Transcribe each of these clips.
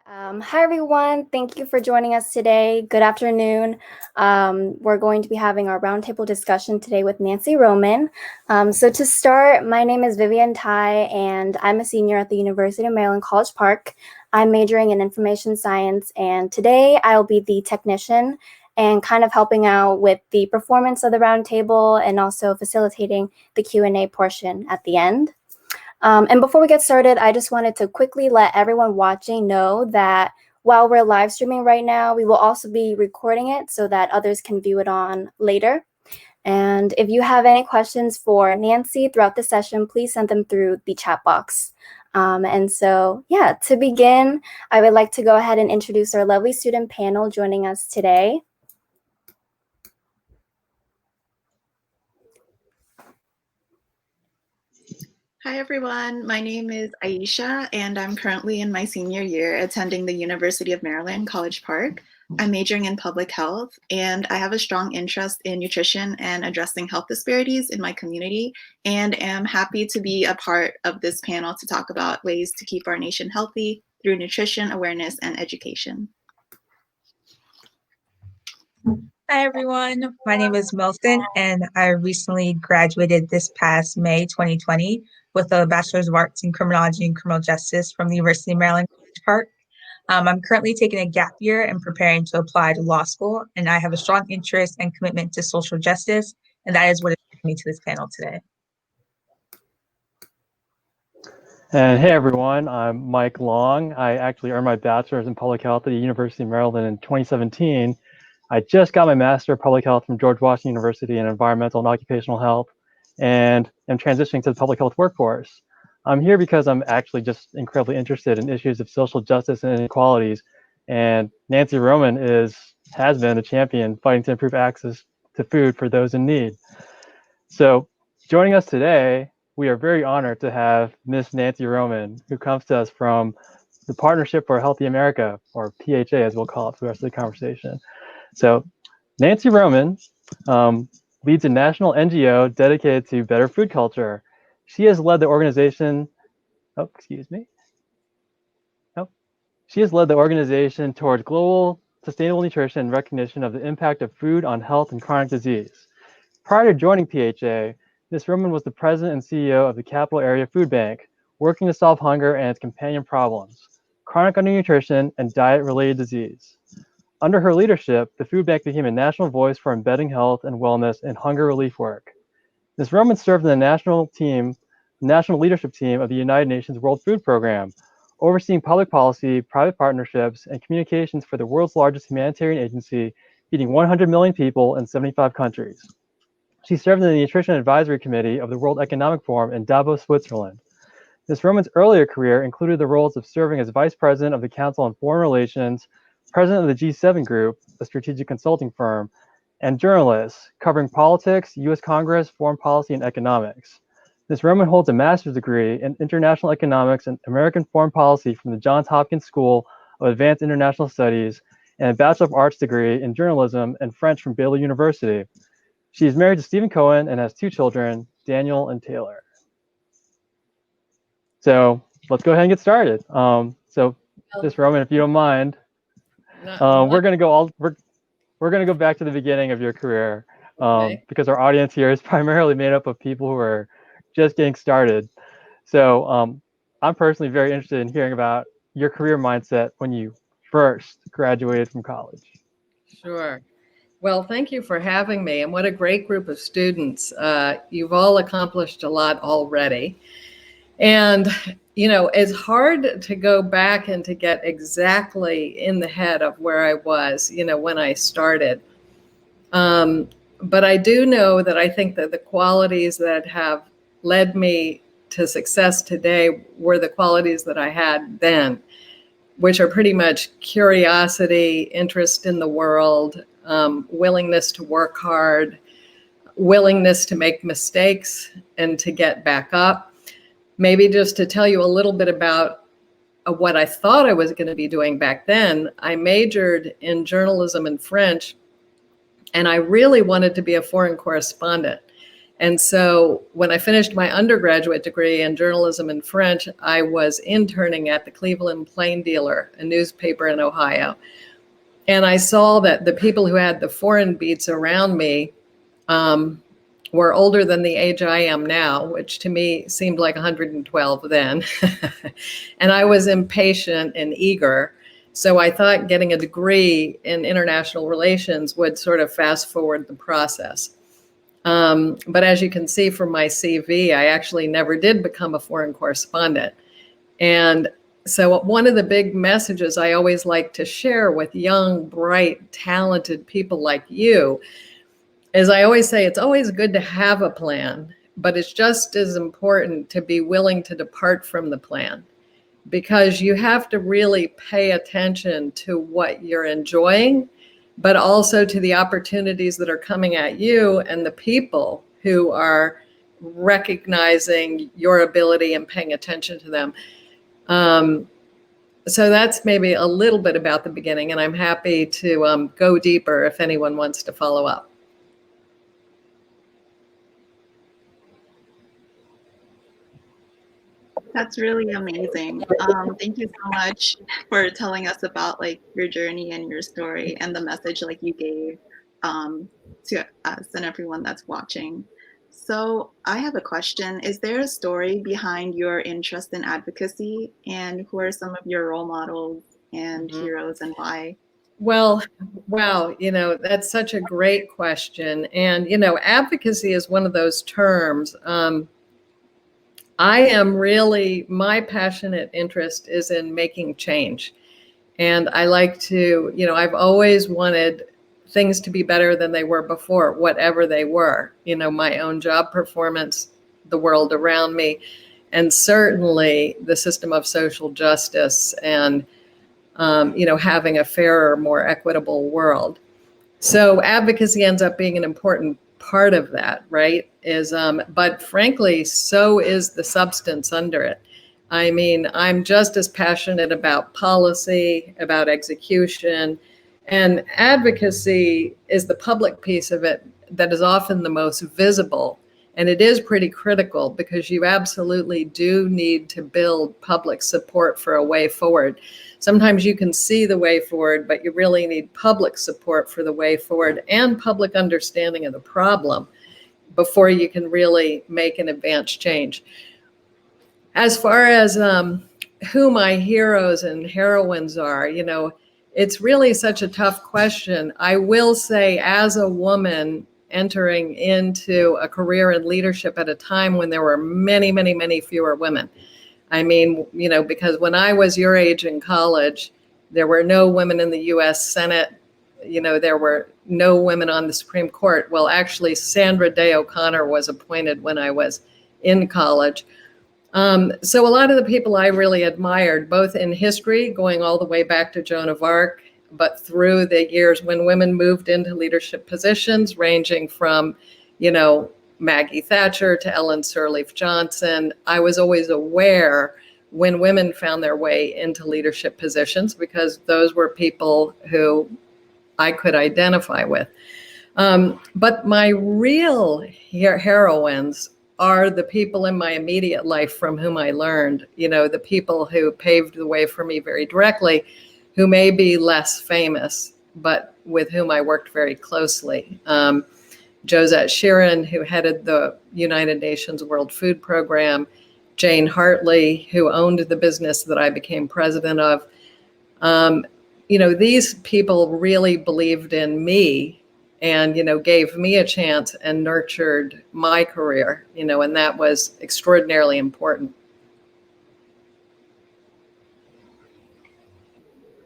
Hi, everyone. Thank you for joining us today. Good afternoon. We're going to be having our roundtable discussion today with Nancy Roman. So to start, my name is Vivian Tai, and I'm a senior at the University of Maryland, College Park. I'm majoring in information science, and today I'll be the technician and kind of helping out with the performance of the roundtable and also facilitating the Q&A portion at the end. And before we get started, I just wanted to quickly let everyone watching know that while we're live streaming right now, we will also be recording it so that others can view it on later. And if you have any questions for Nancy throughout the session, please send them through the chat box. To begin, I would like to go ahead and introduce our lovely student panel joining us today. Hi, everyone. My name is Aisha, and I'm currently in my senior year attending the University of Maryland, College Park. I'm majoring in public health, and I have a strong interest in nutrition and addressing health disparities in my community, and am happy to be a part of this panel to talk about ways to keep our nation healthy through nutrition awareness and education. Hi, everyone. My name is Milton, and I recently graduated this past May 2020 with a Bachelor's of Arts in Criminology and Criminal Justice from the University of Maryland, College Park. I'm currently taking a gap year and preparing to apply to law school, and I have a strong interest and commitment to social justice, and that is what has brought me to this panel today. And hey everyone, I'm Mike Long. I actually earned my bachelor's in public health at the University of Maryland in 2017. I just got my master of public health from George Washington University in environmental and occupational health, and am transitioning to the public health workforce. I'm here because I'm actually just incredibly interested in issues of social justice and inequalities, and Nancy Roman has been a champion fighting to improve access to food for those in need. So joining us today, we are very honored to have Miss Nancy Roman, who comes to us from the Partnership for a Healthy America, or PHA as we'll call it for the rest of the conversation. So Nancy Roman leads a national NGO dedicated to better food culture. She has led the organization, She has led the organization towards global sustainable nutrition and recognition of the impact of food on health and chronic disease. Prior to joining PHA, Ms. Roman was the president and CEO of the Capital Area Food Bank, working to solve hunger and its companion problems, chronic undernutrition and diet-related disease. Under her leadership, the food bank became a national voice for embedding health and wellness in hunger relief work. Ms. Roman served in the national leadership team of the United Nations World Food Program, overseeing public policy, private partnerships, and communications for the world's largest humanitarian agency, feeding 100 million people in 75 countries. She served in the Nutrition Advisory Committee of the World Economic Forum in Davos, Switzerland. Ms. Roman's earlier career included the roles of serving as Vice President of the Council on Foreign Relations, President of the G7 Group, a strategic consulting firm, and journalist covering politics, U.S. Congress, foreign policy, and economics. Ms. Roman holds a master's degree in international economics and American foreign policy from the Johns Hopkins School of Advanced International Studies and a Bachelor of Arts degree in journalism and French from Baylor University. She is married to Stephen Cohen and has two children, Daniel and Taylor. So let's go ahead and get started. Ms. Roman, if you don't mind, we're gonna go back to the beginning of your career because our audience here is primarily made up of people who are just getting started. So I'm personally very interested in hearing about your career mindset when you first graduated from college. Sure. Well, thank you for having me, and what a great group of students. You've all accomplished a lot already. And, you know, it's hard to go back and to get exactly in the head of where I was, you know, when I started. But I do know that I think that the qualities that have led me to success today were the qualities that I had then, which are pretty much curiosity, interest in the world, willingness to work hard, willingness to make mistakes and to get back up. Maybe just to tell you a little bit about what I thought I was going to be doing back then, I majored in journalism and French, and I really wanted to be a foreign correspondent. And so when I finished my undergraduate degree in journalism and French, I was interning at the Cleveland Plain Dealer, a newspaper in Ohio. And I saw that the people who had the foreign beats around me were older than the age I am now, which to me seemed like 112 then. And I was impatient and eager. So I thought getting a degree in international relations would sort of fast forward the process. But as you can see from my CV, I actually never did become a foreign correspondent. And so one of the big messages I always like to share with young, bright, talented people like you is I always say it's always good to have a plan, but it's just as important to be willing to depart from the plan, because you have to really pay attention to what you're enjoying, but also to the opportunities that are coming at you and the people who are recognizing your ability and paying attention to them. So that's maybe a little bit about the beginning, and I'm happy to go deeper if anyone wants to follow up. That's really amazing. Thank you so much for telling us about like your journey and your story and the message like you gave to us and everyone that's watching. So I have a question. Is there a story behind your interest in advocacy, and who are some of your role models and heroes and why? Well, wow, that's such a great question. And, advocacy is one of those terms. I am really, my passionate interest is in making change. And I like to, I've always wanted things to be better than they were before, whatever they were, my own job performance, the world around me, and certainly the system of social justice and, having a fairer, more equitable world. So advocacy ends up being an important part of that, right? But frankly, so is the substance under it. I mean, I'm just as passionate about policy, about execution, and advocacy is the public piece of it that is often the most visible. And it is pretty critical because you absolutely do need to build public support for a way forward. Sometimes you can see the way forward, but you really need public support for the way forward and public understanding of the problem before you can really make an advanced change. As far as who my heroes and heroines are, it's really such a tough question. I will say, as a woman entering into a career in leadership at a time when there were many, many, many fewer women. I mean, because when I was your age in college, there were no women in the US Senate. There were no women on the Supreme Court. Well, actually, Sandra Day O'Connor was appointed when I was in college. So a lot of the people I really admired, both in history, going all the way back to Joan of Arc, but through the years when women moved into leadership positions, ranging from, Maggie Thatcher to Ellen Sirleaf Johnson, I was always aware when women found their way into leadership positions because those were people who I could identify with. But my real heroines are the people in my immediate life from whom I learned, the people who paved the way for me very directly, who may be less famous, but with whom I worked very closely. Josette Sheeran, who headed the United Nations World Food Program, Jane Hartley, who owned the business that I became president of. These people really believed in me and, gave me a chance and nurtured my career, and that was extraordinarily important.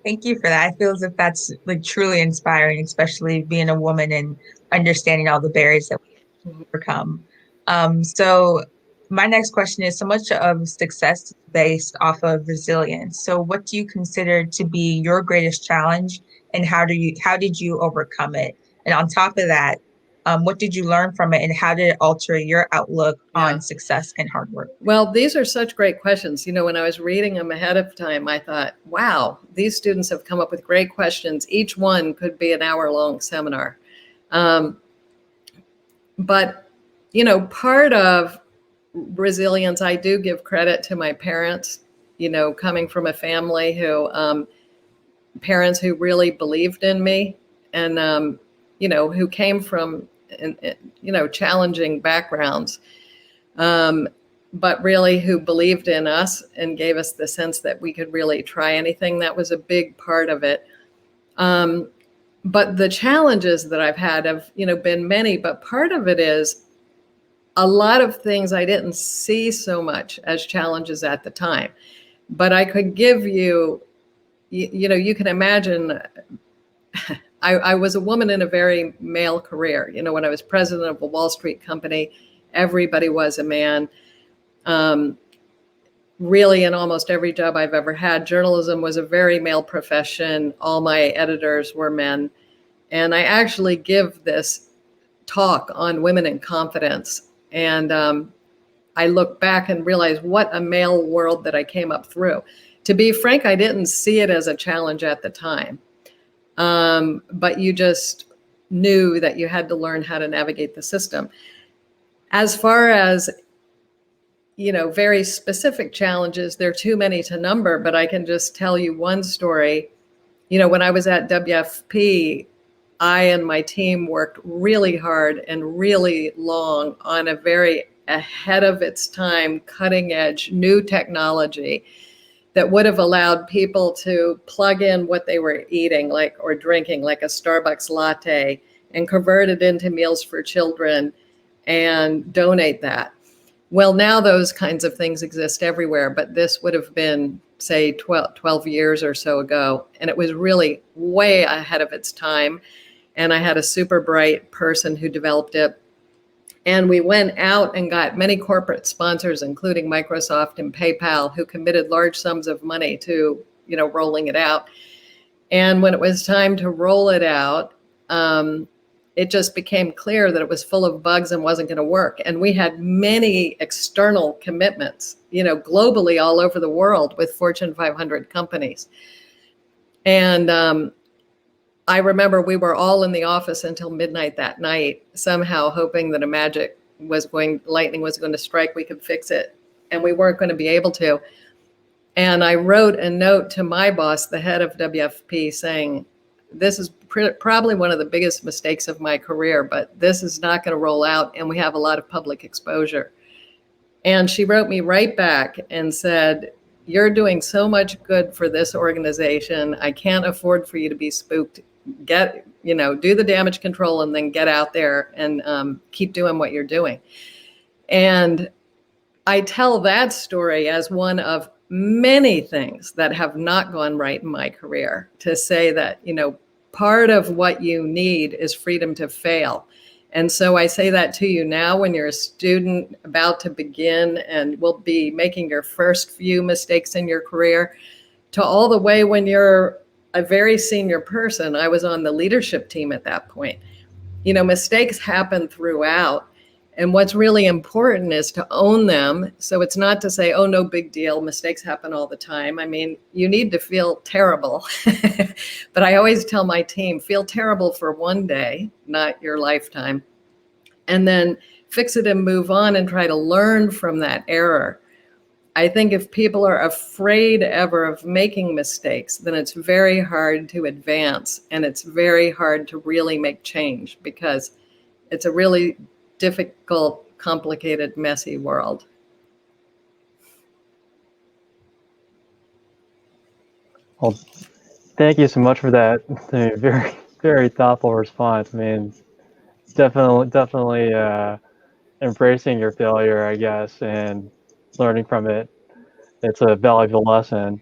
Thank you for that. I feel as if that's like truly inspiring, especially being a woman and understanding all the barriers that we overcome. So my next question is, so much of success is based off of resilience. So what do you consider to be your greatest challenge and how did you overcome it? And on top of that, what did you learn from it and how did it alter your outlook on success and hard work? Well, these are such great questions. When I was reading them ahead of time, I thought, wow, these students have come up with great questions. Each one could be an hour-long seminar. But part of resilience, I do give credit to my parents, coming from a family parents who really believed in me, and, who came from, challenging backgrounds, but really who believed in us and gave us the sense that we could really try anything. That was a big part of it. But the challenges that I've had have, been many, but part of it is a lot of things I didn't see so much as challenges at the time, but I could give you, you can imagine, I was a woman in a very male career. When I was president of a Wall Street company, everybody was a man. Really, in almost every job I've ever had, journalism was a very male profession. All my editors were men. And I actually give this talk on women in confidence. And I look back and realize what a male world that I came up through. To be frank, I didn't see it as a challenge at the time. But you just knew that you had to learn how to navigate the system. As far as, very specific challenges, there are too many to number, but I can just tell you one story. When I was at WFP, I and my team worked really hard and really long on a very ahead of its time, cutting edge, new technology that would have allowed people to plug in what they were eating, or drinking, like a Starbucks latte, and convert it into meals for children and donate that. Well, now those kinds of things exist everywhere, but this would have been, say, 12 years or so ago. And it was really way ahead of its time. And I had a super bright person who developed it. And we went out and got many corporate sponsors, including Microsoft and PayPal, who committed large sums of money to, rolling it out. And when it was time to roll it out, it just became clear that it was full of bugs and wasn't going to work. And we had many external commitments, globally all over the world with Fortune 500 companies. And I remember we were all in the office until midnight that night, somehow hoping that lightning was going to strike, we could fix it. And we weren't going to be able to. And I wrote a note to my boss, the head of WFP, saying, this is probably one of the biggest mistakes of my career, but this is not going to roll out, and we have a lot of public exposure. And she wrote me right back and said, you're doing so much good for this organization. I can't afford for you to be spooked. Do the damage control and then get out there and keep doing what you're doing. And I tell that story as one of many things that have not gone right in my career, to say that, part of what you need is freedom to fail. And so I say that to you now when you're a student about to begin and will be making your first few mistakes in your career, to all the way when you're a very senior person. I was on the leadership team at that point. Mistakes happen throughout. And what's really important is to own them. So it's not to say, oh, no big deal, mistakes happen all the time. I mean, you need to feel terrible. But I always tell my team, feel terrible for one day, not your lifetime, and then fix it and move on and try to learn from that error. I think if people are afraid ever of making mistakes, then it's very hard to advance, and it's very hard to really make change, because it's a really difficult, complicated, messy world. Well, thank you so much for that. Very, very thoughtful response. I mean, definitely embracing your failure, I guess, and learning from it. It's a valuable lesson.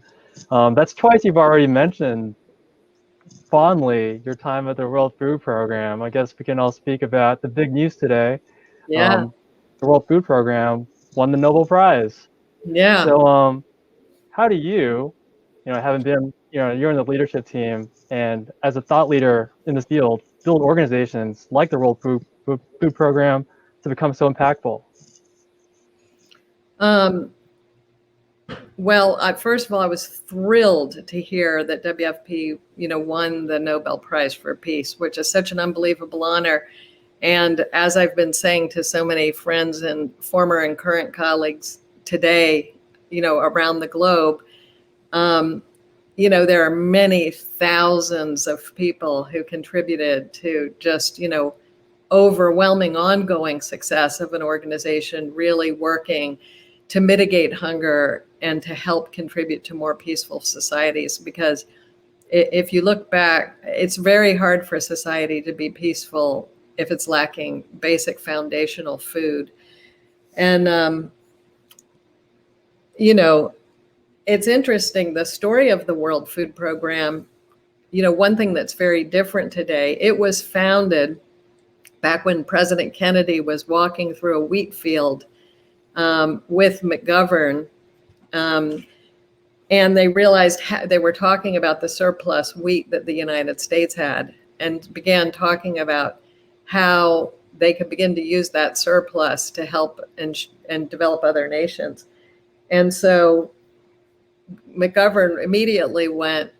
That's twice you've already mentioned fondly your time at the World Food Program. I guess we can all speak about the big news today. Yeah. The World Food Program won the Nobel Prize. Yeah. So how do you, having been, you're in the leadership team, and as a thought leader in this field, build organizations like the World Food Program to become so impactful? Well, first of all, I was thrilled to hear that WFP, won the Nobel Prize for Peace, which is such an unbelievable honor. And as I've been saying to so many friends and former and current colleagues today, around the globe, there are many thousands of people who contributed to just, overwhelming ongoing success of an organization really working to mitigate hunger and to help contribute to more peaceful societies. Because if you look back, it's very hard for a society to be peaceful if it's lacking basic foundational food. And, it's interesting, the story of the World Food Program, one thing that's very different today, it was founded back when President Kennedy was walking through a wheat field with McGovern. And they realized they were talking about the surplus wheat that the United States had, and began talking about how they could begin to use that surplus to help and develop other nations. And so McGovern immediately went,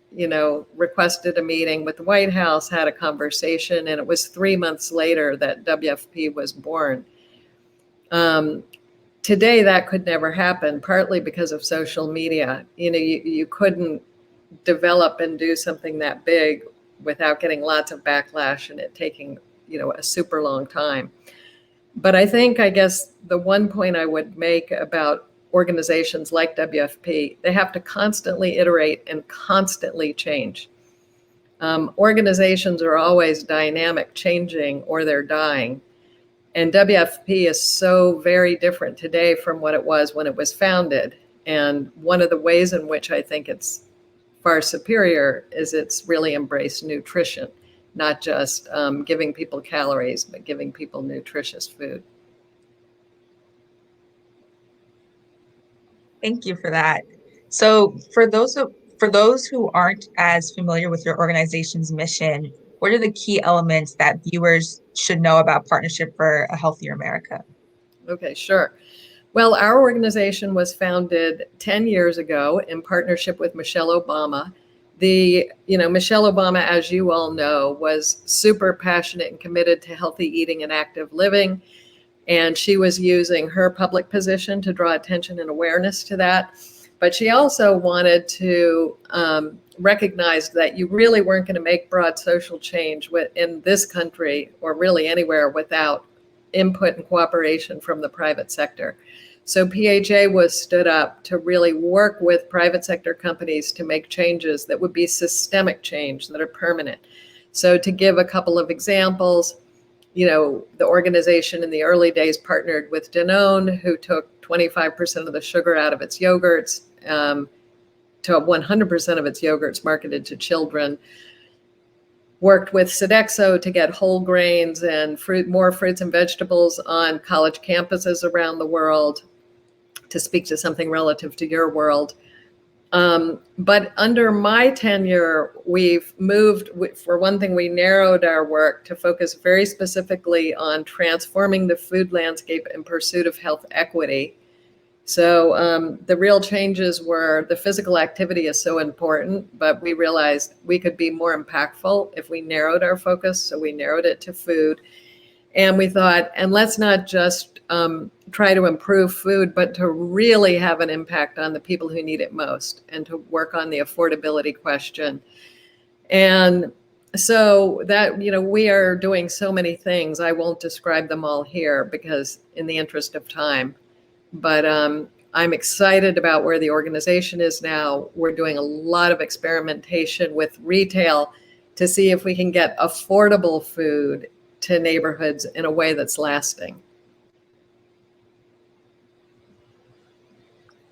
requested a meeting with the White House, had a conversation, and it was 3 months later that WFP was born. Today, that could never happen, partly because of social media. You couldn't develop and do something that big without getting lots of backlash and it taking, a super long time. But I guess the one point I would make about organizations like WFP, they have to constantly iterate and constantly change. Organizations are always dynamic, changing, or they're dying. And WFP is so very different today from what it was when it was founded. And one of the ways in which I think it's far superior is it's really embraced nutrition, not just giving people calories, but giving people nutritious food. Thank you for that. So for those who aren't as familiar with your organization's mission, what are the key elements that viewers should know about Partnership for a Healthier America? Okay, sure. Well, our organization was founded 10 years ago in partnership with Michelle Obama. Michelle Obama, as you all know, was super passionate and committed to healthy eating and active living. And she was using her public position to draw attention and awareness to that. But she also wanted to recognize that you really weren't going to make broad social change in this country or really anywhere without input and cooperation from the private sector. So PHA was stood up to really work with private sector companies to make changes that would be systemic change that are permanent. So to give a couple of examples, the organization in the early days partnered with Danone, who took 25% of the sugar out of its yogurts, to 100% of its yogurts marketed to children. Worked with Sodexo to get whole grains and more fruits and vegetables on college campuses around the world, to speak to something relative to your world. But under my tenure, we've moved, for one thing, we narrowed our work to focus very specifically on transforming the food landscape in pursuit of health equity. So the real changes were the physical activity is so important, but we realized we could be more impactful if we narrowed our focus. So we narrowed it to food. And we thought, and let's not just try to improve food, but to really have an impact on the people who need it most and to work on the affordability question. And so that, we are doing so many things. I won't describe them all here because in the interest of time, but I'm excited about where the organization is now. We're doing a lot of experimentation with retail to see if we can get affordable food to neighborhoods in a way that's lasting.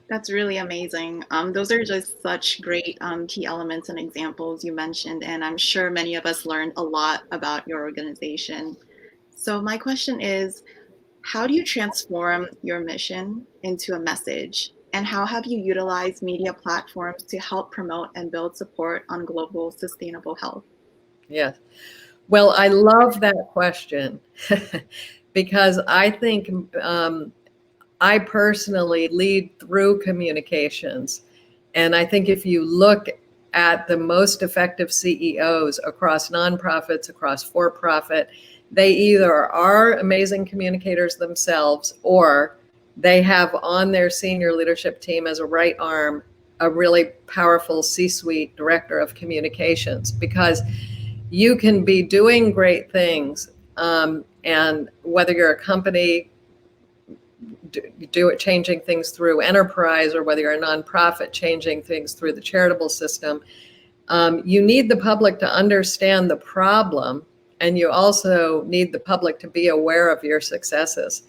That's really amazing. Those are just such great key elements and examples you mentioned, and I'm sure many of us learned a lot about your organization. So my question is, how do you transform your mission into a message? And how have you utilized media platforms to help promote and build support on global sustainable health? Yes. Well, I love that question because I think I personally lead through communications. And I think if you look at the most effective CEOs across nonprofits, across for-profit, They either are amazing communicators themselves, or they have on their senior leadership team as a right arm a really powerful C-suite director of communications, because you can be doing great things, and whether you're a company do it changing things through enterprise, or whether you're a nonprofit changing things through the charitable system, you need the public to understand the problem, and you also need the public to be aware of your successes.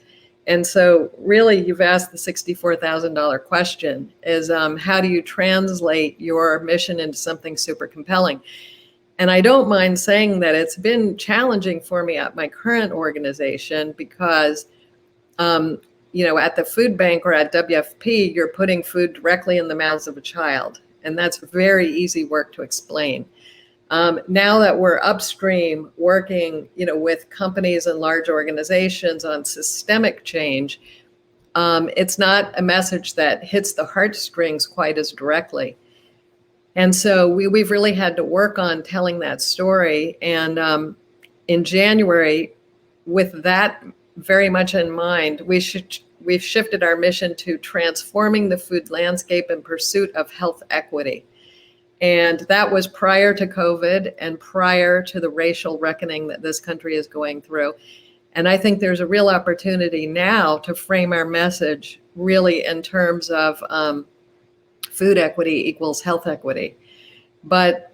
And so really, you've asked the $64,000 question, is how do you translate your mission into something super compelling? And I don't mind saying that it's been challenging for me at my current organization, because at the food bank or at WFP, you're putting food directly in the mouths of a child. And that's very easy work to explain. Now that we're upstream working, with companies and large organizations on systemic change, it's not a message that hits the heartstrings quite as directly. And so we've really had to work on telling that story. And in January, with that very much in mind, we've shifted our mission to transforming the food landscape in pursuit of health equity. And that was prior to COVID and prior to the racial reckoning that this country is going through. And I think there's a real opportunity now to frame our message really in terms of food equity equals health equity. But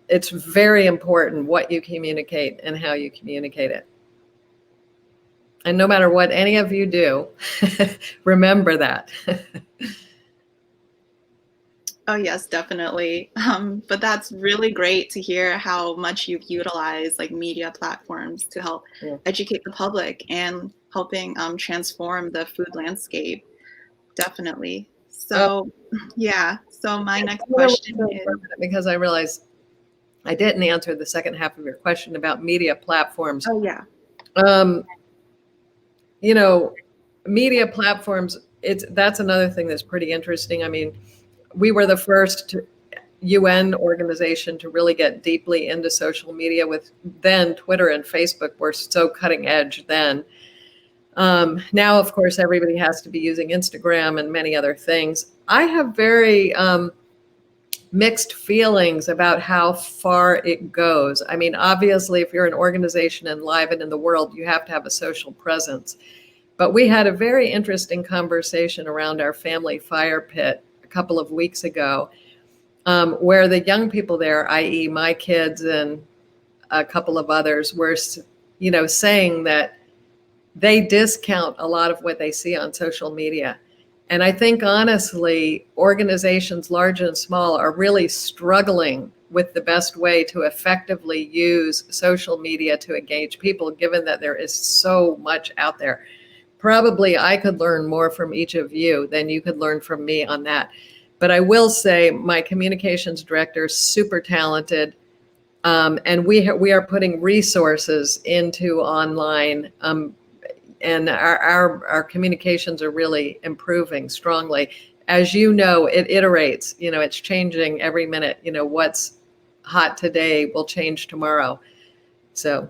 it's very important what you communicate and how you communicate it. And no matter what any of you do, remember that. Oh, yes, definitely. But that's really great to hear how much you've utilized like media platforms to help educate the public and helping transform the food landscape. Definitely. So, yeah. So my next question is, because I realized I didn't answer the second half of your question about media platforms. oh yeah. Media platforms, that's another thing that's pretty interesting. I mean, we were the first UN organization to really get deeply into social media. With then Twitter and Facebook were so cutting edge then. Now, of course, everybody has to be using Instagram and many other things. I have very mixed feelings about how far it goes. I mean, obviously, if you're an organization enlivened in the world, you have to have a social presence. But we had a very interesting conversation around our family fire pit a couple of weeks ago, where the young people there, i.e. my kids and a couple of others, were, saying that they discount a lot of what they see on social media. And I think, honestly, organizations large and small are really struggling with the best way to effectively use social media to engage people, given that there is so much out there. Probably I could learn more from each of you than you could learn from me on that. But I will say my communications director is super talented. And we are putting resources into online, and our communications are really improving strongly. As you know, it iterates, it's changing every minute. What's hot today will change tomorrow. So.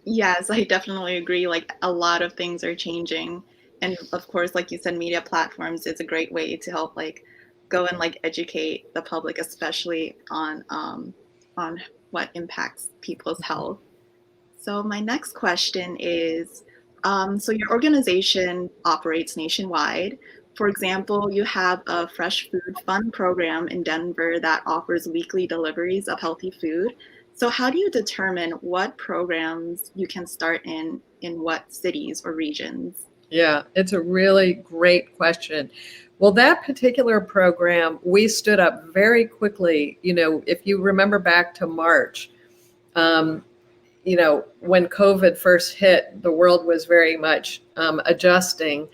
Yes, I definitely agree. Like a lot of things are changing. And of course, like you said, media platforms is a great way to help like go and like educate the public, especially on what impacts people's health. So my next question is, so your organization operates nationwide. For example, you have a Fresh Food Fund program in Denver that offers weekly deliveries of healthy food. So how do you determine what programs you can start in what cities or regions? Yeah, it's a really great question. Well, that particular program, we stood up very quickly. If you remember back to March, when COVID first hit, the world was very much adjusting.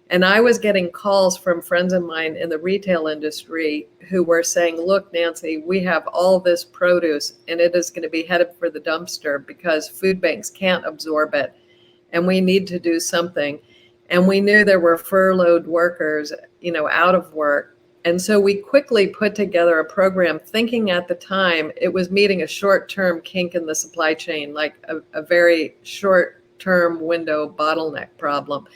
And I was getting calls from friends of mine in the retail industry who were saying, look, Nancy, we have all this produce and it is going to be headed for the dumpster because food banks can't absorb it. And we need to do something. And we knew there were furloughed workers, out of work. And so we quickly put together a program thinking at the time it was meeting a short-term kink in the supply chain, like a very short-term window bottleneck problem.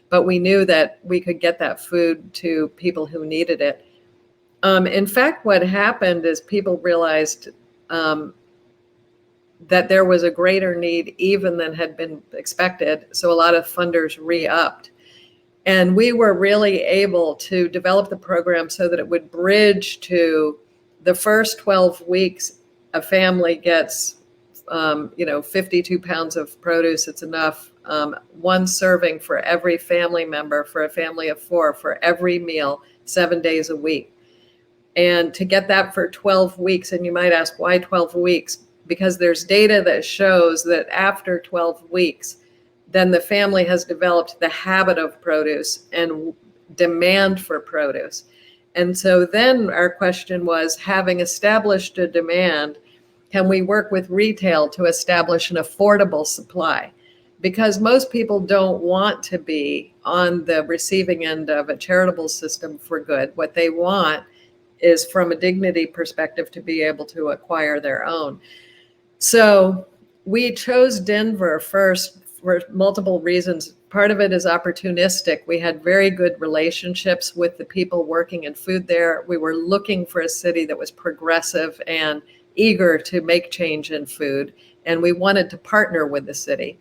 But we knew that we could get that food to people who needed it. In fact, what happened is people realized that there was a greater need even than had been expected. So a lot of funders re-upped. And we were really able to develop the program so that it would bridge to the first 12 weeks, a family gets, 52 pounds of produce. It's enough. One serving for every family member, for a family of 4, for every meal, 7 days a week. And to get that for 12 weeks, and you might ask, why 12 weeks? Because there's data that shows that after 12 weeks, then the family has developed the habit of produce and demand for produce. And so then our question was, having established a demand, can we work with retail to establish an affordable supply? Because most people don't want to be on the receiving end of a charitable system for good. What they want is, from a dignity perspective, to be able to acquire their own. So we chose Denver first for multiple reasons. Part of it is opportunistic. We had very good relationships with the people working in food there. We were looking for a city that was progressive and eager to make change in food, and we wanted to partner with the city.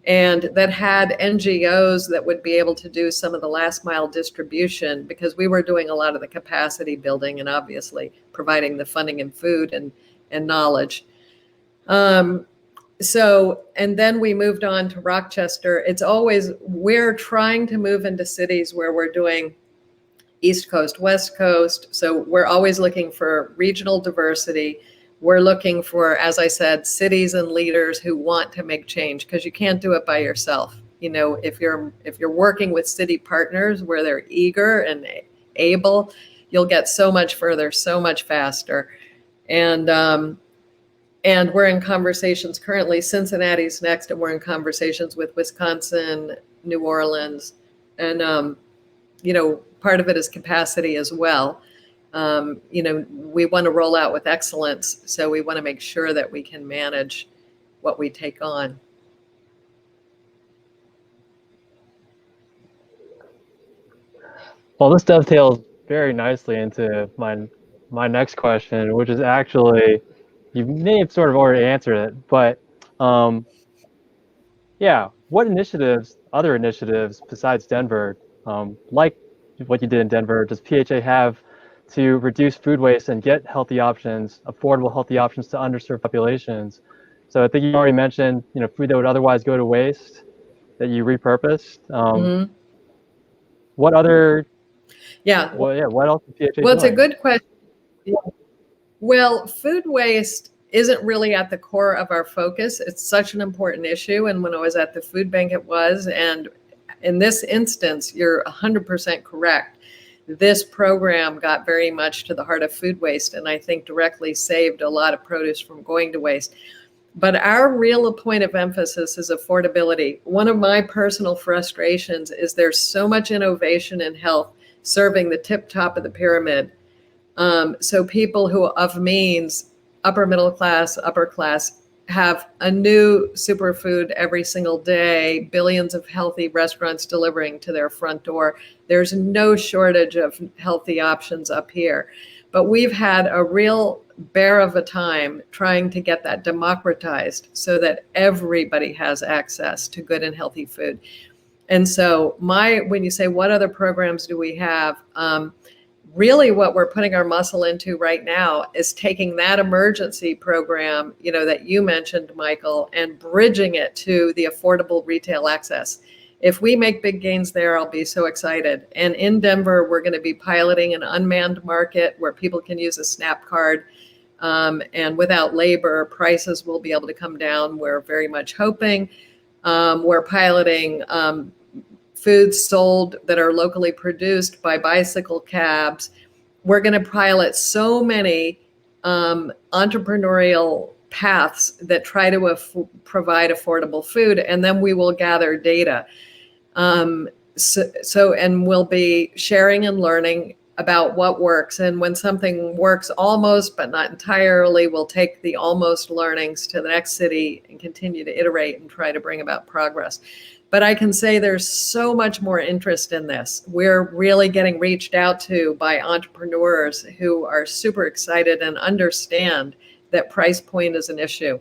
And that had NGOs that would be able to do some of the last mile distribution, because we were doing a lot of the capacity building and obviously providing the funding and food and knowledge. And then we moved on to Rochester. We're trying to move into cities where we're doing East Coast, West Coast. So we're always looking for regional diversity. We're looking for, as I said, cities and leaders who want to make change, because you can't do it by yourself. If you're working with city partners where they're eager and able, you'll get so much further, so much faster. And we're in conversations currently. Cincinnati's next, and we're in conversations with Wisconsin, New Orleans, and part of it is capacity as well. We want to roll out with excellence, so we want to make sure that we can manage what we take on. Well, this dovetails very nicely into my next question, which is actually, you may have sort of already answered it, but what other initiatives besides Denver, like what you did in Denver, does PHA have to reduce food waste and get affordable healthy options to underserved populations? So I think you already mentioned, food that would otherwise go to waste that you repurposed. What other? Yeah. What else is PHA Well, it's a doing? good question. Well, food waste isn't really at the core of our focus. It's such an important issue. And when I was at the food bank, it was. And in this instance, you're 100% correct. This program got very much to the heart of food waste, and I think directly saved a lot of produce from going to waste. But our real point of emphasis is affordability. One of my personal frustrations is there's so much innovation in health serving the tip top of the pyramid. So people who of means, upper middle class, upper class, have a new superfood every single day, billions of healthy restaurants delivering to their front door. There's no shortage of healthy options up here. But we've had a real bear of a time trying to get that democratized so that everybody has access to good and healthy food. And so when you say, what other programs do we have? Really what we're putting our muscle into right now is taking that emergency program, that you mentioned, Michael, and bridging it to the affordable retail access. If we make big gains there, I'll be so excited. And in Denver, we're going to be piloting an unmanned market where people can use a SNAP card. And without labor, prices will be able to come down. We're very much hoping. We're piloting foods sold that are locally produced by bicycle cabs. We're going to pilot so many entrepreneurial paths that try to provide affordable food, and then we will gather data. And we'll be sharing and learning about what works. And when something works almost, but not entirely, we'll take the almost learnings to the next city and continue to iterate and try to bring about progress. But I can say there's so much more interest in this. We're really getting reached out to by entrepreneurs who are super excited and understand that price point is an issue.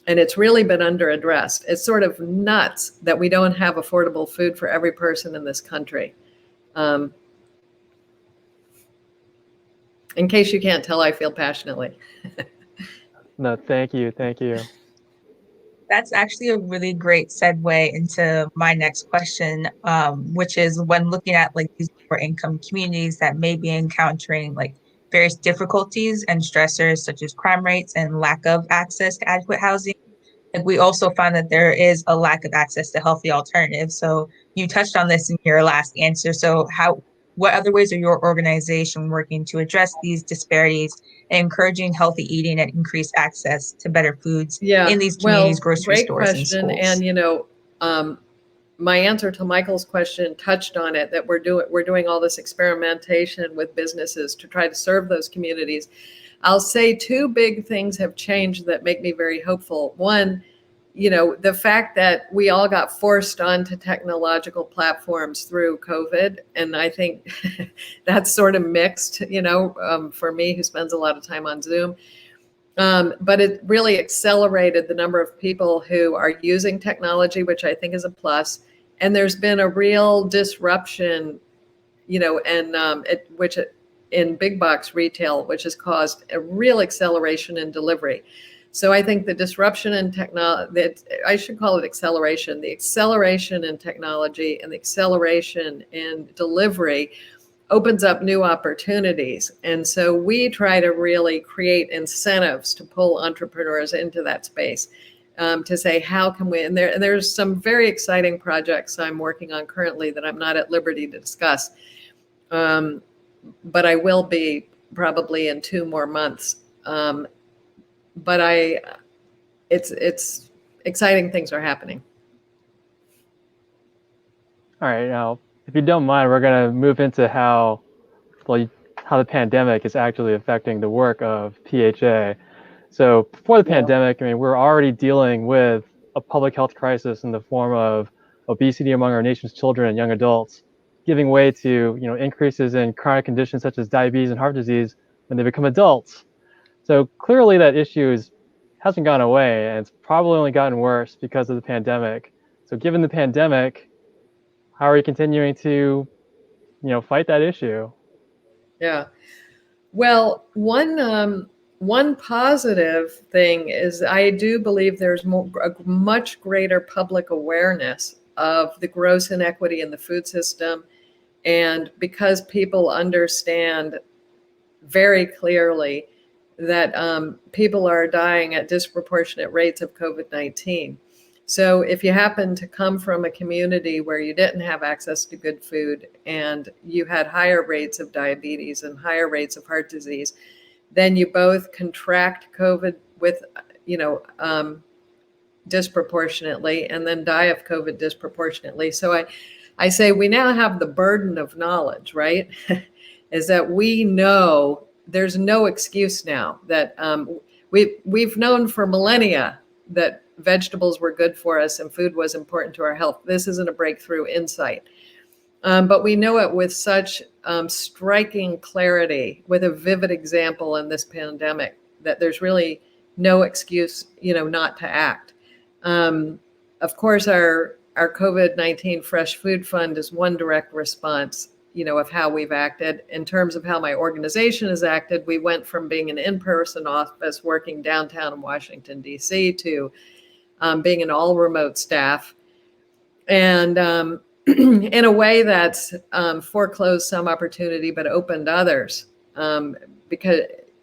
And it's really been under addressed. It's sort of nuts that we don't have affordable food for every person in this country. In case you can't tell, I feel passionately. No, thank you. Thank you. That's actually a really great segue into my next question, which is when looking at like these lower income communities that may be encountering like various difficulties and stressors such as crime rates and lack of access to adequate housing. Like we also found that there is a lack of access to healthy alternatives. So you touched on this in your last answer. So what other ways are your organization working to address these disparities and encouraging healthy eating and increased access to better foods in these communities, Well, grocery great stores, and question. schools? And my answer to Michael's question touched on it, that we're doing all this experimentation with businesses to try to serve those communities. I'll say two big things have changed that make me very hopeful. One, the fact that we all got forced onto technological platforms through COVID. And I think that's sort of mixed, for me, who spends a lot of time on Zoom. But it really accelerated the number of people who are using technology, which I think is a plus. And there's been a real disruption, in big box retail, which has caused a real acceleration in delivery. So I think the disruption in technology, I should call it acceleration, the acceleration in technology and the acceleration in delivery opens up new opportunities. And so we try to really create incentives to pull entrepreneurs into that space, to say, how can we, and there's some very exciting projects I'm working on currently that I'm not at liberty to discuss. But I will be probably in 2 more months. But it's exciting things are happening. All right, now, if you don't mind, we're going to move into how the pandemic is actually affecting the work of PHA. So before the pandemic, I mean, we're already dealing with a public health crisis in the form of obesity among our nation's children and young adults, giving way to increases in chronic conditions such as diabetes and heart disease when they become adults. So clearly that issue hasn't gone away, and it's probably only gotten worse because of the pandemic. So given the pandemic, how are you continuing to fight that issue? Yeah. Well, one positive thing is I do believe there's a much greater public awareness of the gross inequity in the food system. And because people understand very clearly that people are dying at disproportionate rates of COVID-19. So if you happen to come from a community where you didn't have access to good food and you had higher rates of diabetes and higher rates of heart disease, then you both contract COVID with, disproportionately, and then die of COVID disproportionately. So I say we now have the burden of knowledge, right? Is that we know there's no excuse now that we've known for millennia that vegetables were good for us and food was important to our health. This isn't a breakthrough insight. But we know it with such striking clarity, with a vivid example in this pandemic, that there's really no excuse, not to act. Of course, our COVID-19 Fresh Food Fund is one direct response, of how we've acted. In terms of how my organization has acted, we went from being an in-person office working downtown in Washington, D.C. to being an all remote staff. And in a way that's foreclosed some opportunity, but opened others. And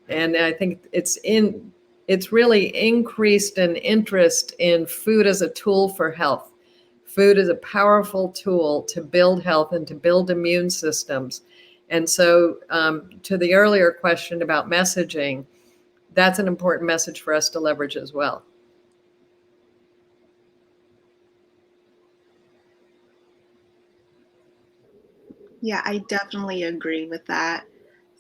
I think it's really increased an interest in food as a tool for health. Food is a powerful tool to build health and to build immune systems. And so to the earlier question about messaging, that's an important message for us to leverage as well. Yeah, I definitely agree with that.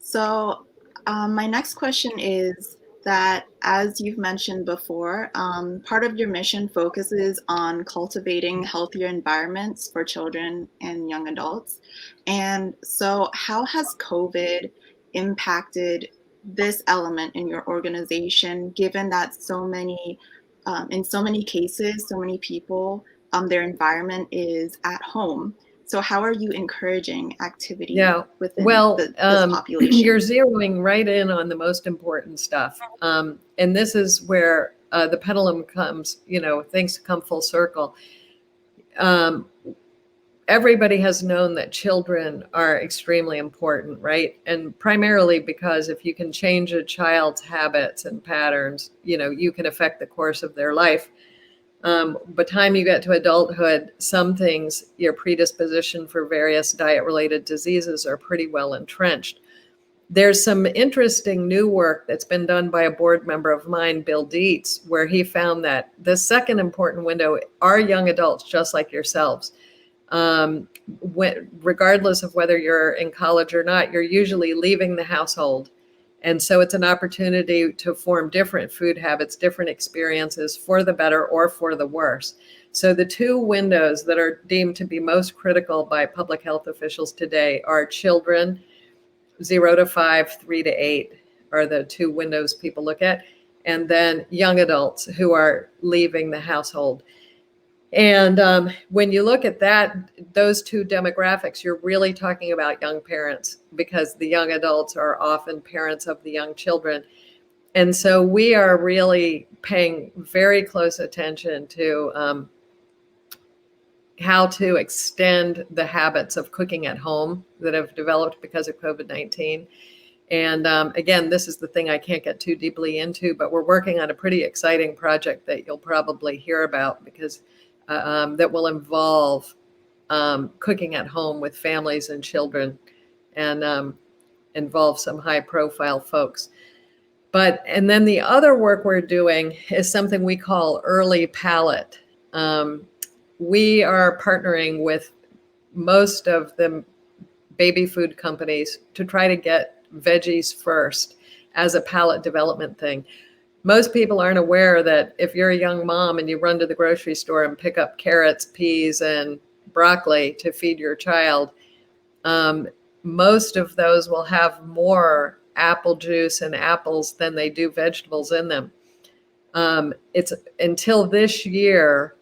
So, my next question is that, as you've mentioned before, part of your mission focuses on cultivating healthier environments for children and young adults. And so, how has COVID impacted this element in your organization, given that in so many cases, so many people, their environment is at home? So how are you encouraging activity Yeah, within well, this population? you're zeroing right in on the most important stuff. And this is where the pendulum comes, things come full circle. Um, Everybody has known that children are extremely important, right? And primarily because if you can change a child's habits and patterns, you can affect the course of their life. By the time you get to adulthood, some things, your predisposition for various diet-related diseases are pretty well entrenched. There's some interesting new work that's been done by a board member of mine, Bill Dietz, where he found that the second important window are young adults just like yourselves. Regardless of whether you're in college or not, you're usually leaving the household. And so it's an opportunity to form different food habits, different experiences for the better or for the worse. So the two windows that are deemed to be most critical by public health officials today are children, 0 to 5, 3 to 8 are the two windows people look at, and then young adults who are leaving the household. And when you look at those two demographics, you're really talking about young parents, because the young adults are often parents of the young children. And so we are really paying very close attention to how to extend the habits of cooking at home that have developed because of COVID-19. And again, this is the thing I can't get too deeply into, but we're working on a pretty exciting project that you'll probably hear about, because that will involve cooking at home with families and children, and involve some high profile folks. And then the other work we're doing is something we call early palate. We are partnering with most of the baby food companies to try to get veggies first as a palate development thing. Most people aren't aware that if you're a young mom and you run to the grocery store and pick up carrots, peas, and broccoli to feed your child, most of those will have more apple juice and apples than they do vegetables in them. It's until this year,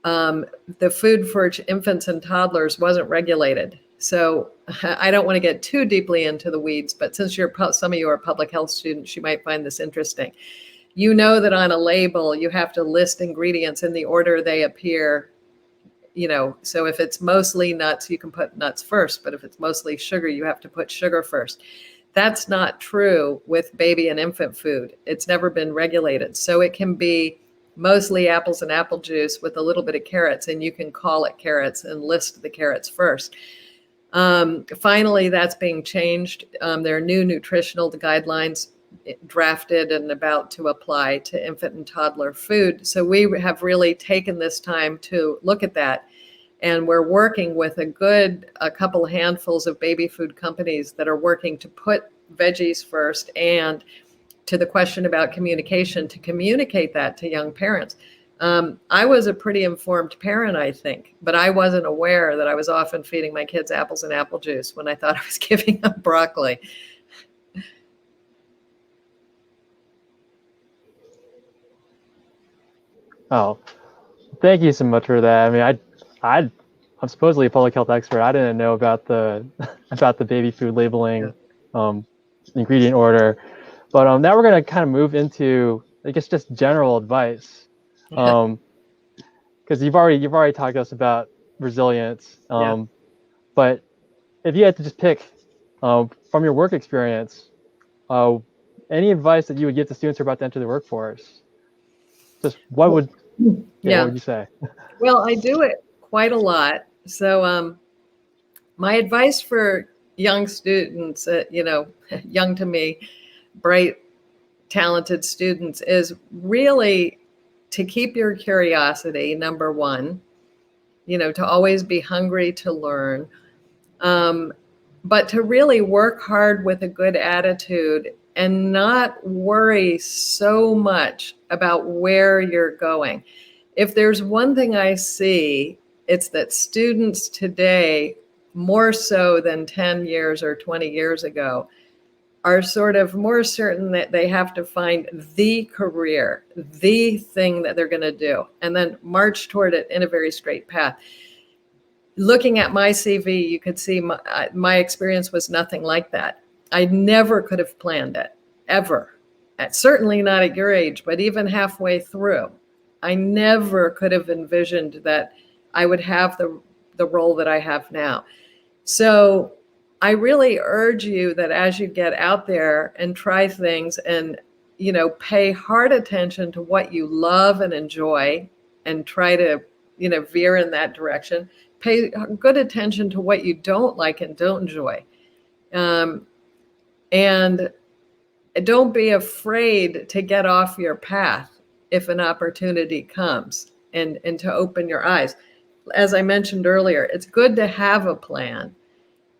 the food for infants and toddlers wasn't regulated. So I don't want to get too deeply into the weeds, but since some of you are public health students, you might find this interesting. You know that on a label, you have to list ingredients in the order they appear. So if it's mostly nuts, you can put nuts first, but if it's mostly sugar, you have to put sugar first. That's not true with baby and infant food. It's never been regulated. So it can be mostly apples and apple juice with a little bit of carrots, and you can call it carrots and list the carrots first. Finally, that's being changed. There are new nutritional guidelines drafted and about to apply to infant and toddler food. So we have really taken this time to look at that. And we're working with a couple handfuls of baby food companies that are working to put veggies first, and to the question about communication, to communicate that to young parents. I was a pretty informed parent, I think, but I wasn't aware that I was often feeding my kids apples and apple juice when I thought I was giving them broccoli. Oh, thank you so much for that. I mean, I'm supposedly a public health expert. I didn't know about the about the baby food labeling, ingredient order, but now we're gonna kind of move into, I guess, just general advice, because you've already talked to us about resilience, but if you had to just pick from your work experience, any advice that you would give to students who are about to enter the workforce, just what would you say? Well, I do it quite a lot. So my advice for young students, young to me, bright, talented students, is really to keep your curiosity, number one, to always be hungry to learn. but to really work hard with a good attitude and not worry so much about where you're going. If there's one thing I see, it's that students today, more so than 10 years or 20 years ago, are sort of more certain that they have to find the career, the thing that they're going to do, and then march toward it in a very straight path. Looking at my CV, you could see my experience was nothing like that. I never could have planned it, ever. Certainly not at your age, but even halfway through. I never could have envisioned that I would have the role that I have now. So I really urge you that as you get out there and try things and, pay hard attention to what you love and enjoy and try to, veer in that direction. Pay good attention to what you don't like and don't enjoy. And don't be afraid to get off your path if an opportunity comes and to open your eyes. As I mentioned earlier, it's good to have a plan,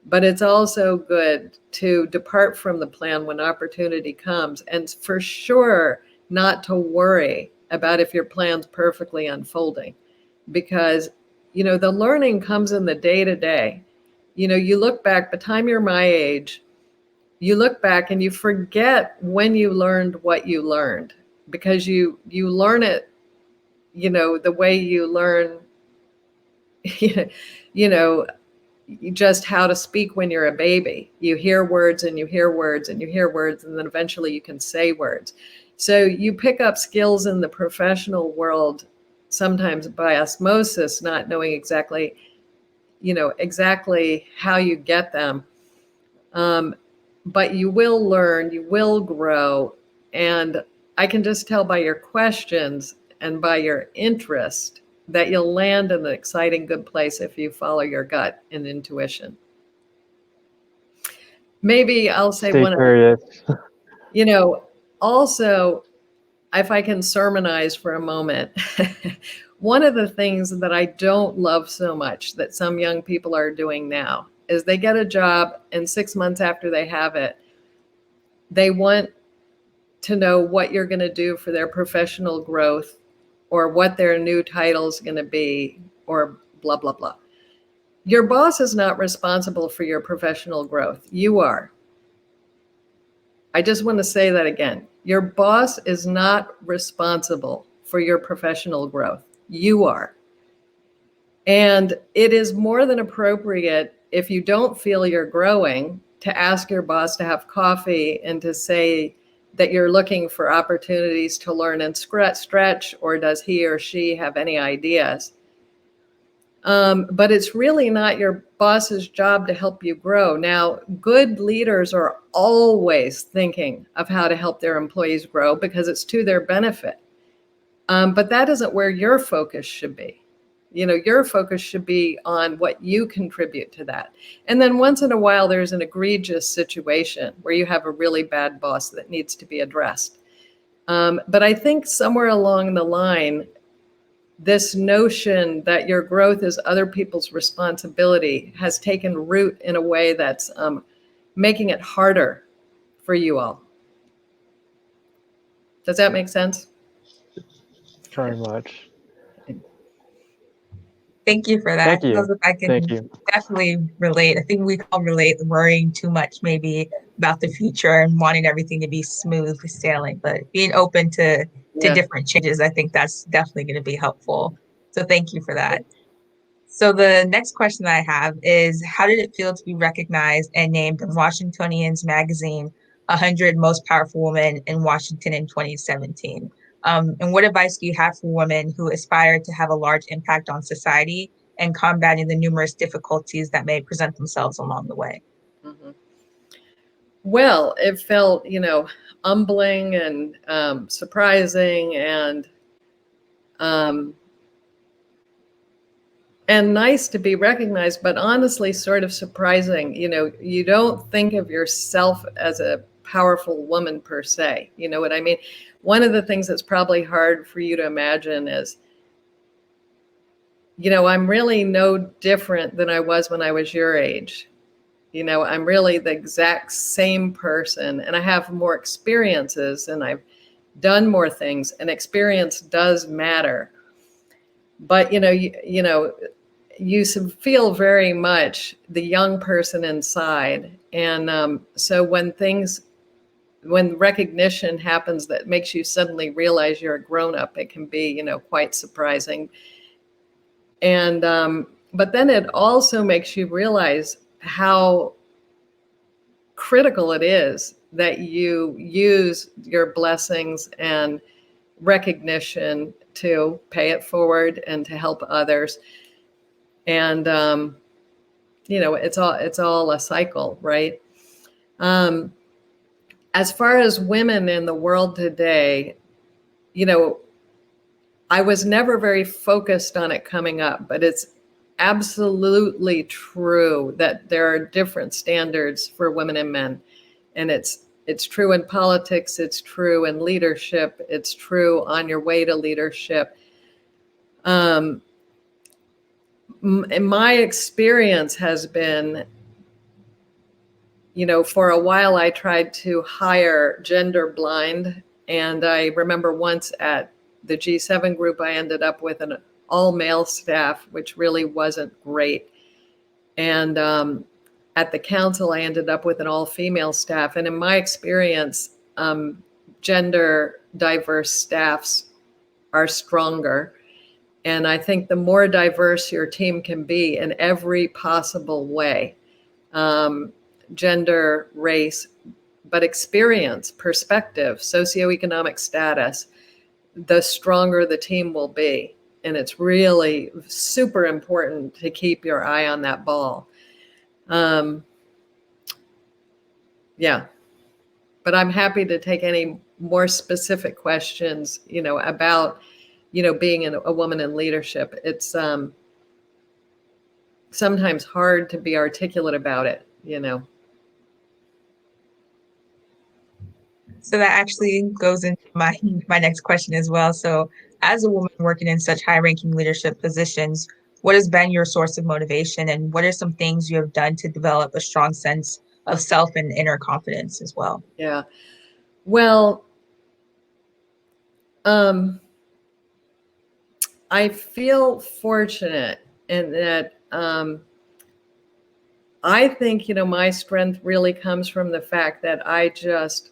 but it's also good to depart from the plan when opportunity comes, and for sure not to worry about if your plan's perfectly unfolding, because the learning comes in the day to day. You look back, by the time you're my age, you look back and you forget when you learned what you learned, because you learn it, the way you learn, you know, just how to speak when you're a baby. You hear words and you hear words and you hear words, and then eventually you can say words. So you pick up skills in the professional world, sometimes by osmosis, not knowing exactly how you get them. But you will learn, you will grow. And I can just tell by your questions and by your interest that you'll land in an exciting, good place if you follow your gut and intuition. Maybe I'll say Stay one of, curious. Also, if I can sermonize for a moment, one of the things that I don't love so much that some young people are doing now is they get a job, and 6 months after they have it, they want to know what you're going to do for their professional growth, or what their new title is going to be, or blah, blah, blah. Your boss is not responsible for your professional growth. You are. I just want to say that again. Your boss is not responsible for your professional growth. You are. And it is more than appropriate, if you don't feel you're growing, to ask your boss to have coffee and to say that you're looking for opportunities to learn and stretch, or does he or she have any ideas? But it's really not your boss's job to help you grow. Now, good leaders are always thinking of how to help their employees grow because it's to their benefit. But that isn't where your focus should be. Your focus should be on what you contribute to that. And then once in a while, there's an egregious situation where you have a really bad boss that needs to be addressed. But I think somewhere along the line, this notion that your growth is other people's responsibility has taken root in a way that's making it harder for you all. Does that make sense? Very much. Thank you for that. Thank you. I can Thank you. definitely relate. I think we all relate, worrying too much maybe about the future and wanting everything to be smooth sailing, but being open to different changes, I think that's definitely going to be helpful. So thank you for that. So the next question that I have is, how did it feel to be recognized and named in Washingtonian's magazine 100 Most Powerful Women in Washington in 2017? And what advice do you have for women who aspire to have a large impact on society and combating the numerous difficulties that may present themselves along the way? Mm-hmm. Well, it felt, humbling and surprising and nice to be recognized, but honestly, sort of surprising. You don't think of yourself as a powerful woman per se. You know what I mean? One of the things that's probably hard for you to imagine is, I'm really no different than I was when I was your age. I'm really the exact same person, and I have more experiences and I've done more things, and experience does matter. But you feel very much the young person inside, and so when recognition happens that makes you suddenly realize you're a grown-up, it can be quite surprising. And but then it also makes you realize how critical it is that you use your blessings and recognition to pay it forward and to help others. And it's all a cycle, right? As far as women in the world today, I was never very focused on it coming up, but it's absolutely true that there are different standards for women and men. And it's true in politics, it's true in leadership, it's true on your way to leadership. And my experience has been, for a while I tried to hire gender blind. And I remember once at the G7 group, I ended up with an all male staff, which really wasn't great. And at the council, I ended up with an all female staff. And in my experience, gender diverse staffs are stronger. And I think the more diverse your team can be in every possible way, gender, race, but experience, perspective, socioeconomic status, the stronger the team will be. And it's really super important to keep your eye on that ball. Yeah, but I'm happy to take any more specific questions, about, being a woman in leadership. It's sometimes hard to be articulate about it. So that actually goes into my next question as well. So as a woman working in such high-ranking leadership positions, what has been your source of motivation, and what are some things you have done to develop a strong sense of self and inner confidence as well? Yeah. Well, I feel fortunate in that I think, my strength really comes from the fact that I just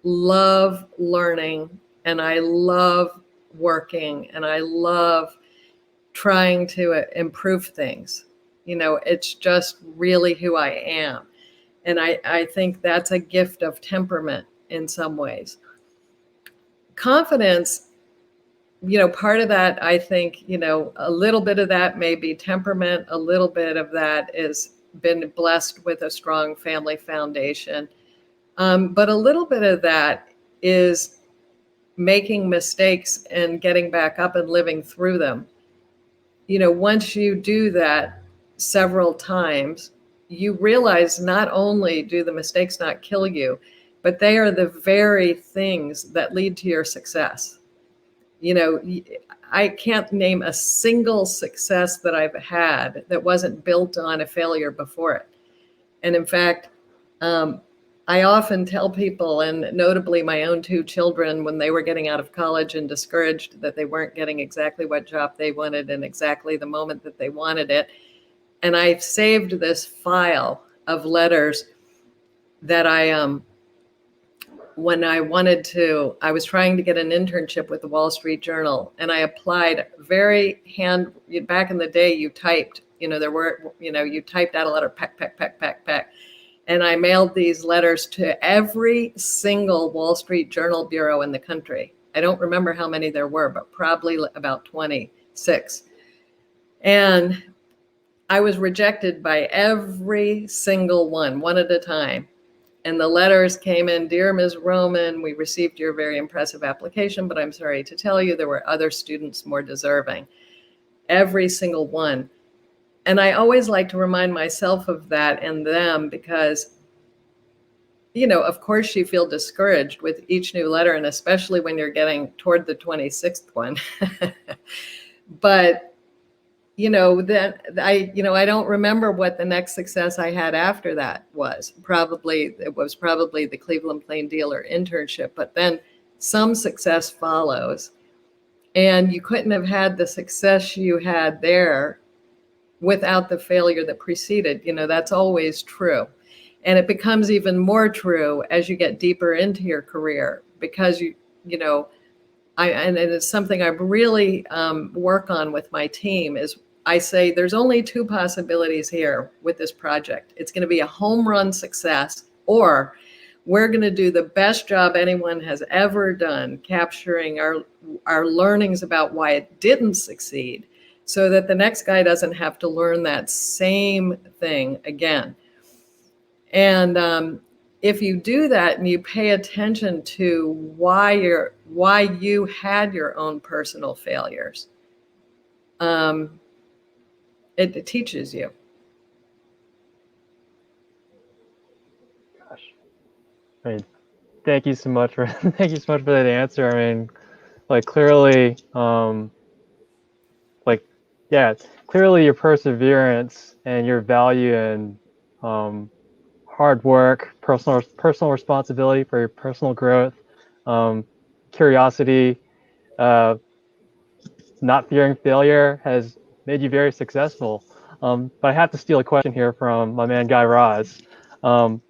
love learning, and I love working, and I love trying to improve things. It's just really who I am. And I think that's a gift of temperament in some ways. Confidence, part of that, I think, a little bit of that may be temperament. A little bit of that is been blessed with a strong family foundation. But a little bit of that is making mistakes and getting back up and living through them. Once you do that several times, you realize not only do the mistakes not kill you, but they are the very things that lead to your success. I can't name a single success that I've had that wasn't built on a failure before it. And in fact, I often tell people, and notably my own two children, when they were getting out of college and discouraged that they weren't getting exactly what job they wanted and exactly the moment that they wanted it. And I've saved this file of letters that when I was trying to get an internship with the Wall Street Journal, and I applied back in the day, you typed, you typed out a letter, peck, peck, peck, peck, peck. And I mailed these letters to every single Wall Street Journal bureau in the country. I don't remember how many there were, but probably about 26. And I was rejected by every single one at a time. And the letters came in, "Dear Ms. Roman, we received your very impressive application, but I'm sorry to tell you there were other students more deserving." Every single one. And I always like to remind myself of that and them because, of course you feel discouraged with each new letter, and especially when you're getting toward the 26th one. But then I don't remember what the next success I had after that was. It was probably the Cleveland Plain Dealer internship, but then some success follows. And you couldn't have had the success you had there without the failure that preceded. That's always true. And it becomes even more true as you get deeper into your career, because and it's something I really work on with my team. Is I say there's only two possibilities here with this project. It's going to be a home run success, or we're going to do the best job anyone has ever done capturing our learnings about why it didn't succeed, so that the next guy doesn't have to learn that same thing again. And if you do that and you pay attention to why you had your own personal failures, it teaches you. Gosh, I mean, thank you so much for thank you so much for that answer. I mean, like clearly, clearly your perseverance and your value in hard work, personal responsibility for your personal growth, curiosity, not fearing failure has made you very successful. But I have to steal a question here from my man Guy Raz. How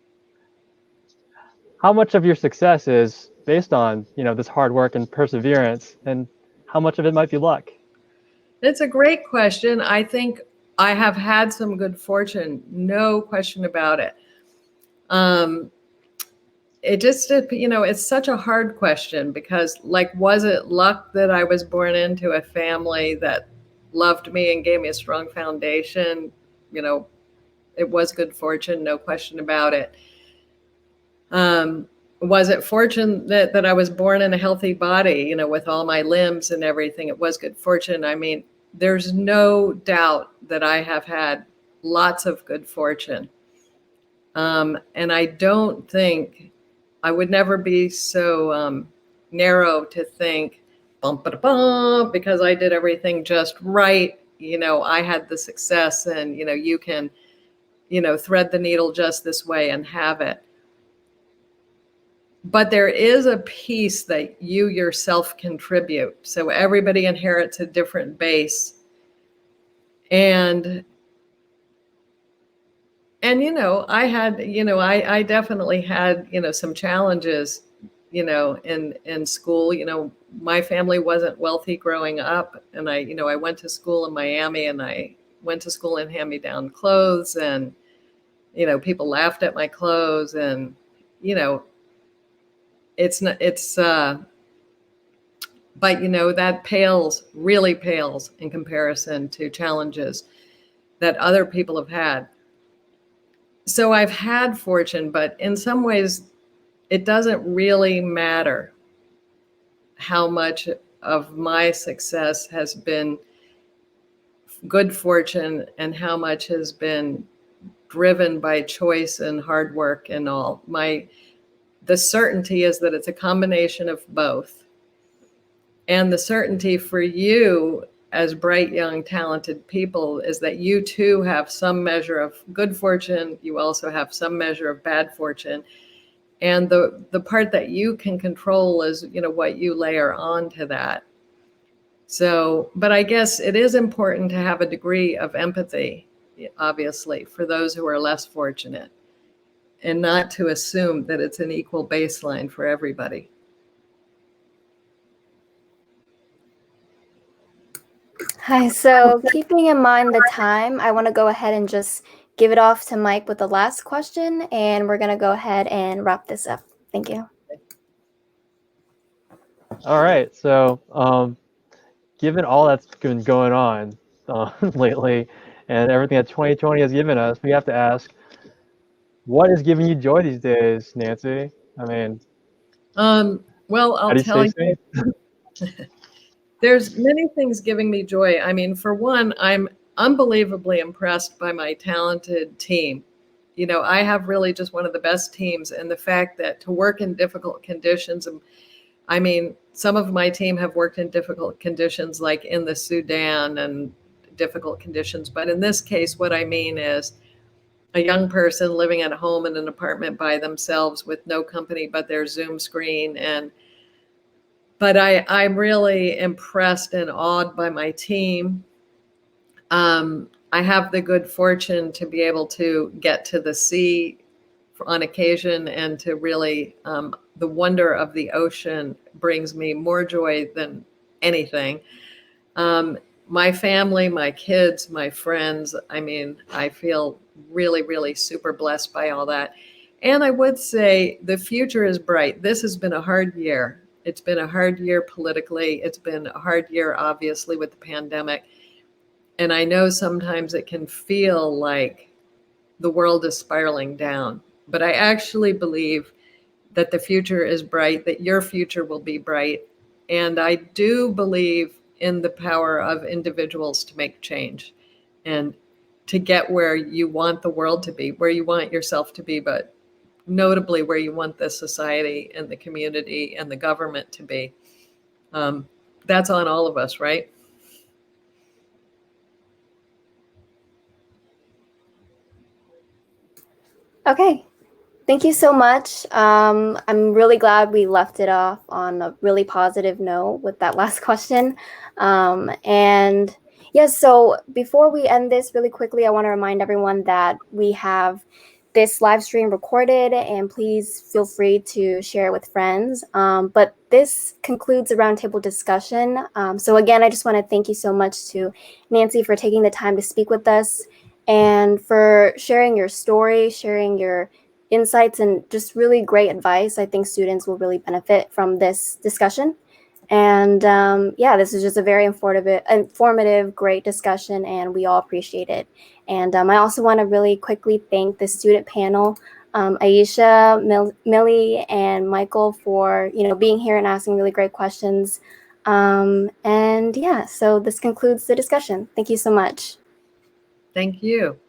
much of your success is based on this hard work and perseverance, and how much of it might be luck? It's a great question. I think I have had some good fortune, no question about it. It just, it's such a hard question, because was it luck that I was born into a family that loved me and gave me a strong foundation? It was good fortune, no question about it. Was it fortune that I was born in a healthy body, with all my limbs and everything? It was good fortune. I mean, there's no doubt that I have had lots of good fortune. And I don't think I would never be so narrow to think, because I did everything just right. I had the success, and, you can, thread the needle just this way and have it. But there is a piece that you yourself contribute. So everybody inherits a different base. And I had, I definitely had, some challenges, in school. My family wasn't wealthy growing up. And I went to school in Miami, and I went to school in hand-me-down clothes, and, people laughed at my clothes, and, but that really pales in comparison to challenges that other people have had. So I've had fortune, but in some ways it doesn't really matter how much of my success has been good fortune and how much has been driven by choice and hard work and all. The certainty is that it's a combination of both. And the certainty for you as bright, young, talented people is that you too have some measure of good fortune. You also have some measure of bad fortune. And the part that you can control is, what you layer on to that. So, but I guess it is important to have a degree of empathy, obviously, for those who are less fortunate, and not to assume that it's an equal baseline for everybody. Hi, so keeping in mind the time, I want to go ahead and just give it off to Mike with the last question, and we're going to go ahead and wrap this up. Thank you. All right. So, given all that's been going on lately, and everything that 2020 has given us, we have to ask, what is giving you joy these days, Nancy? I mean, well, I'll tell you. There's many things giving me joy. I mean, for one, I'm unbelievably impressed by my talented team. I have really just one of the best teams, and the fact that to work in difficult conditions, I mean, some of my team have worked in difficult conditions, like in the Sudan and difficult conditions. But in this case, what I mean is a young person living at home in an apartment by themselves with no company but their Zoom screen. But I'm really impressed and awed by my team. I have the good fortune to be able to get to the sea on occasion, and to really, the wonder of the ocean brings me more joy than anything. My family, my kids, my friends, I mean, I feel really, really super blessed by all that. And I would say the future is bright. This has been a hard year. It's been a hard year politically. It's been a hard year, obviously, with the pandemic. And I know sometimes it can feel like the world is spiraling down. But I actually believe that the future is bright, that your future will be bright. And I do believe in the power of individuals to make change and to get where you want the world to be, where you want yourself to be, but notably where you want the society and the community and the government to be. That's on all of us, right? Okay, thank you so much. I'm really glad we left it off on a really positive note with that last question. And yes, so before we end this really quickly, I want to remind everyone that we have this live stream recorded, and please feel free to share it with friends. But this concludes the roundtable discussion. So again, I just want to thank you so much to Nancy for taking the time to speak with us and for sharing your story, sharing your insights, and just really great advice. I think students will really benefit from this discussion. And yeah, this is just a very informative, great discussion, and we all appreciate it. And I also want to really quickly thank the student panel, Aisha, Millie, and Michael for being here and asking really great questions. And yeah, so this concludes the discussion. Thank you so much. Thank you.